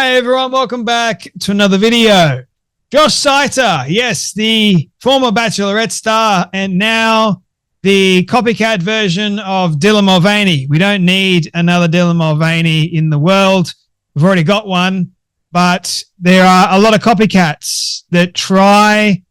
Hey everyone, welcome back to another video. Josh Saiter, yes, the former Bachelorette star and now the copycat version of Dylan Mulvaney. We don't need another Dylan Mulvaney in the world. We've already got one, but there are a lot of copycats that try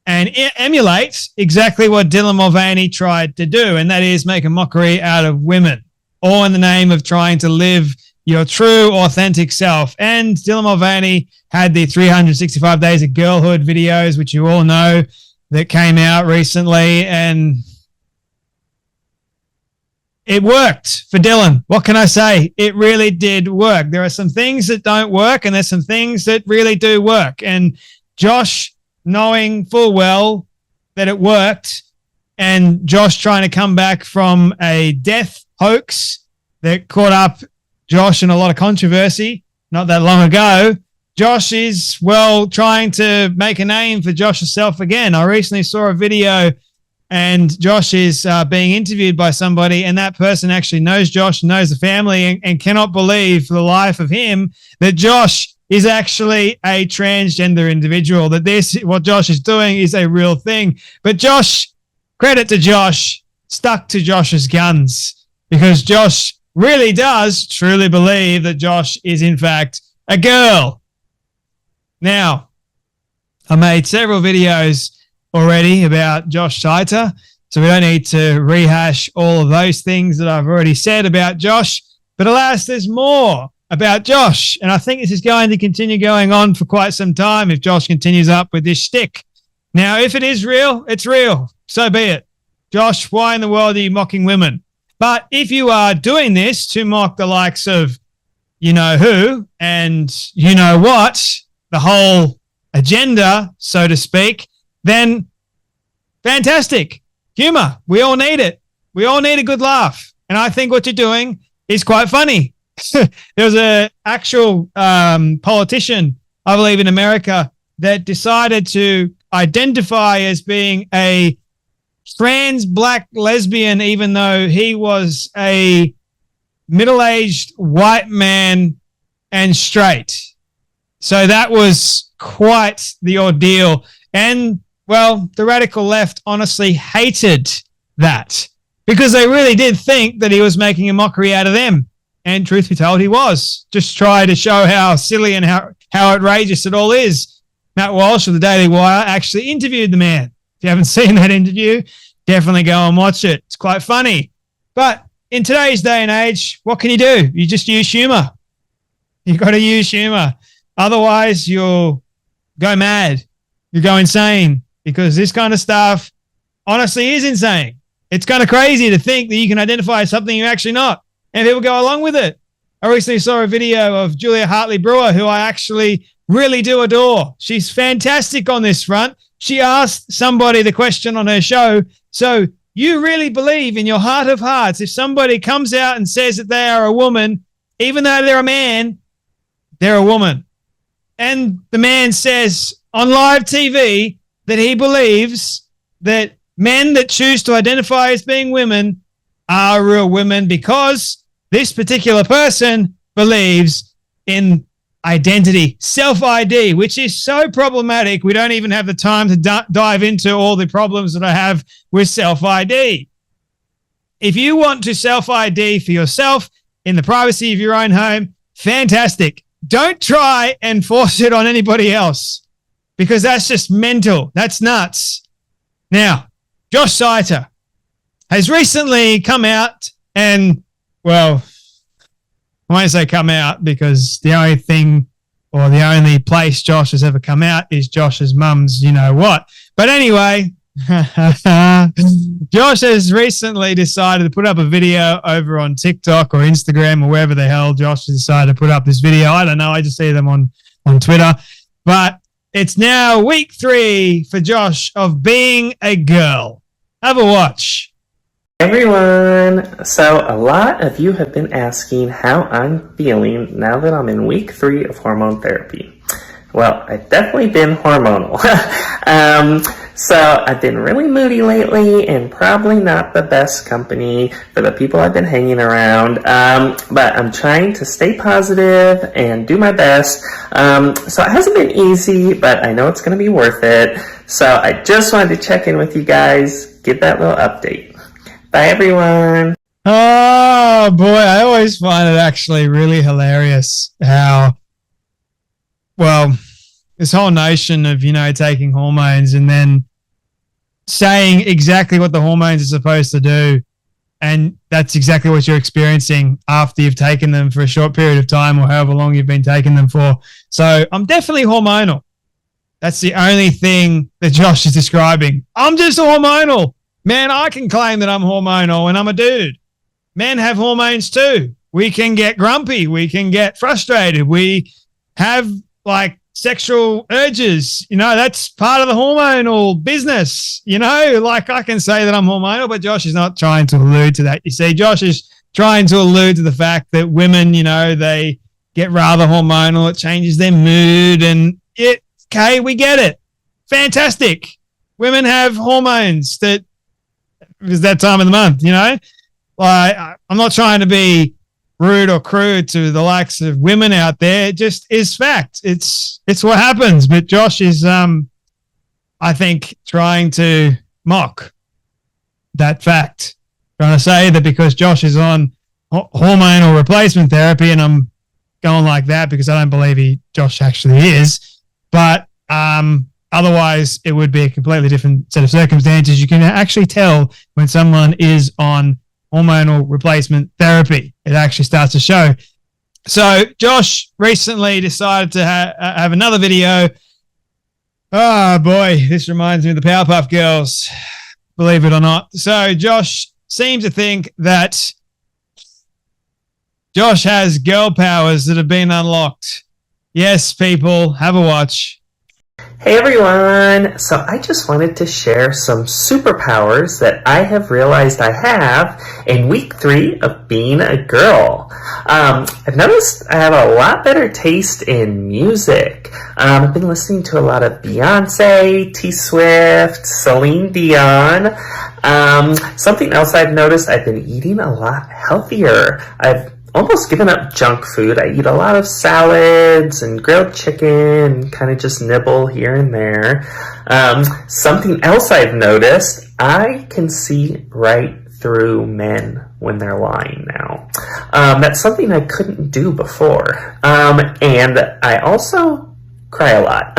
and emulate exactly what Dylan Mulvaney tried to do, and that is make a mockery out of women, all in the name of trying to live your true, authentic self. And Dylan Mulvaney had the 365 Days of Girlhood videos, which you all know, that came out recently, and it worked for Dylan. What can I say? It really did work. There are some things that don't work, and there's some things that really do work. And Josh, knowing full well that it worked, and Josh trying to come back from a death hoax that caught up Josh in a lot of controversy not that long ago, Josh is, well, trying to make a name for Josh himself again. I recently saw a video and Josh is being interviewed by somebody, and that person actually knows Josh, knows the family, and cannot believe for the life of him that Josh is actually a transgender individual, that what Josh is doing is a real thing. But Josh, credit to Josh, stuck to Josh's guns, because Josh really does truly believe that Josh is, in fact, a girl. Now, I made several videos already about Josh Saiter, so we don't need to rehash all of those things that I've already said about Josh. But alas, there's more about Josh, and I think this is going to continue going on for quite some time if Josh continues up with this shtick. Now, if it is real, it's real. So be it. Josh, why in the world are you mocking women? But if you are doing this to mock the likes of you know who and you know what, the whole agenda, so to speak, then fantastic. Humor. We all need it. We all need a good laugh. And I think what you're doing is quite funny. There was an actual politician, I believe in America, that decided to identify as being a trans black lesbian, even though he was a middle-aged white man and straight. So that was quite the ordeal. And, well, the radical left honestly hated that because they really did think that he was making a mockery out of them. And truth be told, he was. Just try to show how silly and how outrageous it all is. Matt Walsh of the Daily Wire actually interviewed the man. If you haven't seen that interview, definitely go and watch it. It's quite funny. But in today's day and age, what can you do? You just use humor. You've got to use humor. Otherwise, you'll go mad. You go insane, because this kind of stuff honestly is insane. It's kind of crazy to think that you can identify as something you're actually not, and people go along with it. I recently saw a video of Julia Hartley-Brewer, who I actually really do adore. She's fantastic on this front. She asked somebody the question on her show, so you really believe in your heart of hearts if somebody comes out and says that they are a woman, even though they're a man, they're a woman? And the man says on live TV that he believes that men that choose to identify as being women are real women because this particular person believes in identity, self-ID, which is so problematic. We don't even have the time to dive into all the problems that I have with self-ID. If you want to self-ID for yourself in the privacy of your own home, fantastic. Don't try and force it on anybody else, because that's just mental. That's nuts. Now, Josh Saiter has recently come out and, well, I won't say come out, because the only thing or the only place Josh has ever come out is Josh's mum's you know what. But anyway, Josh has recently decided to put up a video over on TikTok or Instagram or wherever the hell Josh has decided to put up this video. I don't know. I just see them on Twitter. But it's now week 3 for Josh of being a girl. Have a watch. Everyone, so a lot of you have been asking how I'm feeling now that I'm in week 3 of hormone therapy. Well, I've definitely been hormonal. So I've been really moody lately and probably not the best company for the people I've been hanging around. But I'm trying to stay positive and do my best. So it hasn't been easy, but I know it's going to be worth it. So I just wanted to check in with you guys, give that little update. Bye, everyone. Oh boy, I always find it actually really hilarious how, well, this whole notion of, taking hormones and then saying exactly what the hormones are supposed to do. And that's exactly what you're experiencing after you've taken them for a short period of time or however long you've been taking them for. So I'm definitely hormonal. That's the only thing that Josh is describing. I'm just hormonal. Man, I can claim that I'm hormonal and I'm a dude. Men have hormones too. We can get grumpy. We can get frustrated. We have sexual urges. That's part of the hormonal business. I can say that I'm hormonal, but Josh is not trying to allude to that. You see, Josh is trying to allude to the fact that women, they get rather hormonal. It changes their mood and okay, we get it. Fantastic. Women have hormones that is that time of the month, I'm not trying to be rude or crude to the likes of women out there. It just is fact. It's what happens. But Josh is, I think, trying to mock that fact. Trying to say that because Josh is on hormonal replacement therapy, and I'm going like that because I don't believe Josh actually is. But otherwise, it would be a completely different set of circumstances. You can actually tell when someone is on hormonal replacement therapy. It actually starts to show. So Josh recently decided to have another video. Oh boy, this reminds me of the Powerpuff Girls, believe it or not. So Josh seems to think that Josh has girl powers that have been unlocked. Yes, people, have a watch. Hey everyone! So I just wanted to share some superpowers that I have realized I have in week 3 of being a girl. I've noticed I have a lot better taste in music. I've been listening to a lot of Beyonce, T Swift, Celine Dion. Something else I've noticed, I've been eating a lot healthier. I've almost given up junk food. I eat a lot of salads and grilled chicken and kind of just nibble here and there. Something else I've noticed, I can see right through men when they're lying now. That's something I couldn't do before. And I also cry a lot.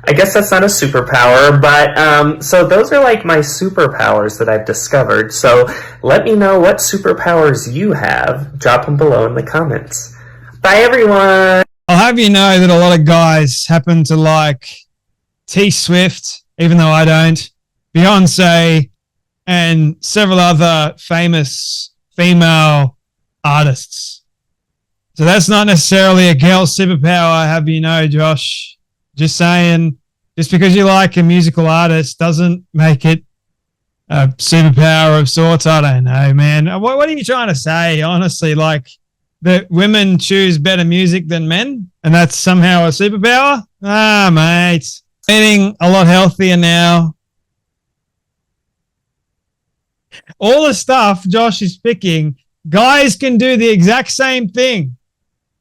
I guess that's not a superpower, but so those are my superpowers that I've discovered. So let me know what superpowers you have. Drop them below in the comments. Bye, everyone. I'll have you know that a lot of guys happen to like T Swift, even though I don't, Beyonce, and several other famous female artists. So that's not necessarily a girl superpower, I have you know, Josh. Just saying, just because you like a musical artist doesn't make it a superpower of sorts. I don't know, man. What are you trying to say, honestly? That women choose better music than men, and that's somehow a superpower? Ah, mate. Eating a lot healthier now. All the stuff Josh is picking, guys can do the exact same thing.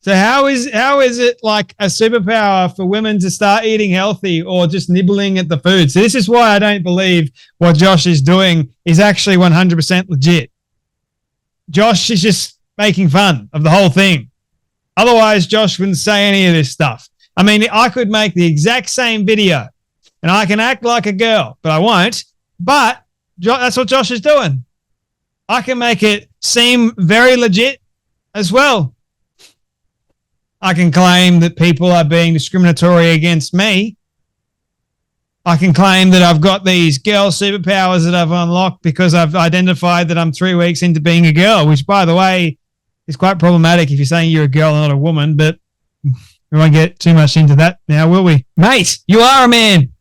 So how is it like a superpower for women to start eating healthy or just nibbling at the food? So this is why I don't believe what Josh is doing is actually 100% legit. Josh is just making fun of the whole thing. Otherwise, Josh wouldn't say any of this stuff. I mean, I could make the exact same video and I can act like a girl, but I won't. But that's what Josh is doing. I can make it seem very legit as well. I can claim that people are being discriminatory against me. I can claim that I've got these girl superpowers that I've unlocked because I've identified that I'm 3 weeks into being a girl, which, by the way, is quite problematic if you're saying you're a girl and not a woman, but we won't get too much into that now, will we? Mate, you are a man.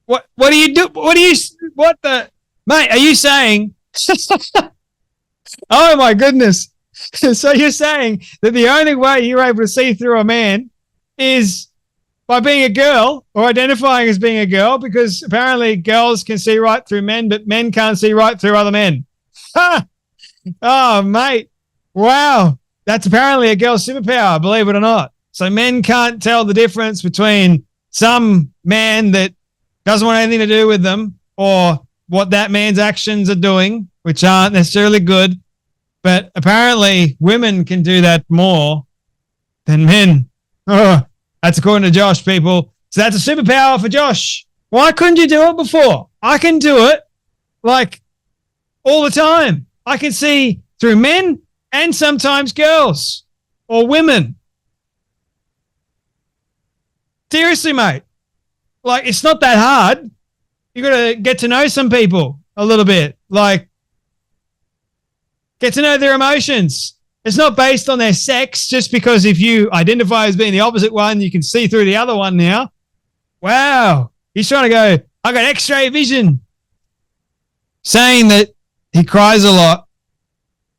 What do you do? Mate, are you saying? Oh my goodness. So you're saying that the only way you're able to see through a man is by being a girl or identifying as being a girl, because apparently girls can see right through men, but men can't see right through other men. Oh, mate. Wow. That's apparently a girl's superpower, believe it or not. So men can't tell the difference between some man that doesn't want anything to do with them or what that man's actions are doing, which aren't necessarily good. But apparently women can do that more than men. Oh, that's according to Josh, people. So that's a superpower for Josh. Why couldn't you do it before? I can do it like all the time. I can see through men and sometimes girls or women. Seriously, mate. Like, it's not that hard. You got to get to know some people a little bit. Like, get to know their emotions. It's not based on their sex, just because if you identify as being the opposite one, you can see through the other one now. Wow. He's trying to go, I got X-ray vision. Saying that he cries a lot.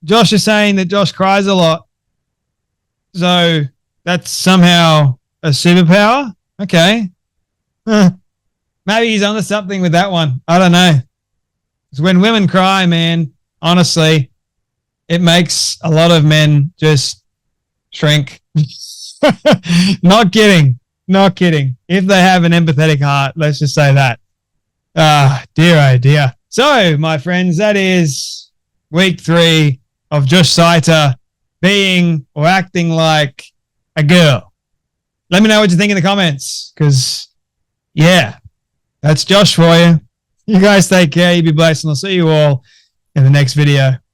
Josh is saying that Josh cries a lot. So that's somehow a superpower? Okay. Maybe he's onto something with that one. I don't know. Because when women cry, man, honestly, it makes a lot of men just shrink. Not kidding. Not kidding. If they have an empathetic heart, let's just say that. Dear, oh dear. So, my friends, that is week 3 of Josh Saiter being or acting like a girl. Let me know what you think in the comments, because, yeah, that's Josh for you. You guys take care. You be blessed, and I'll see you all in the next video.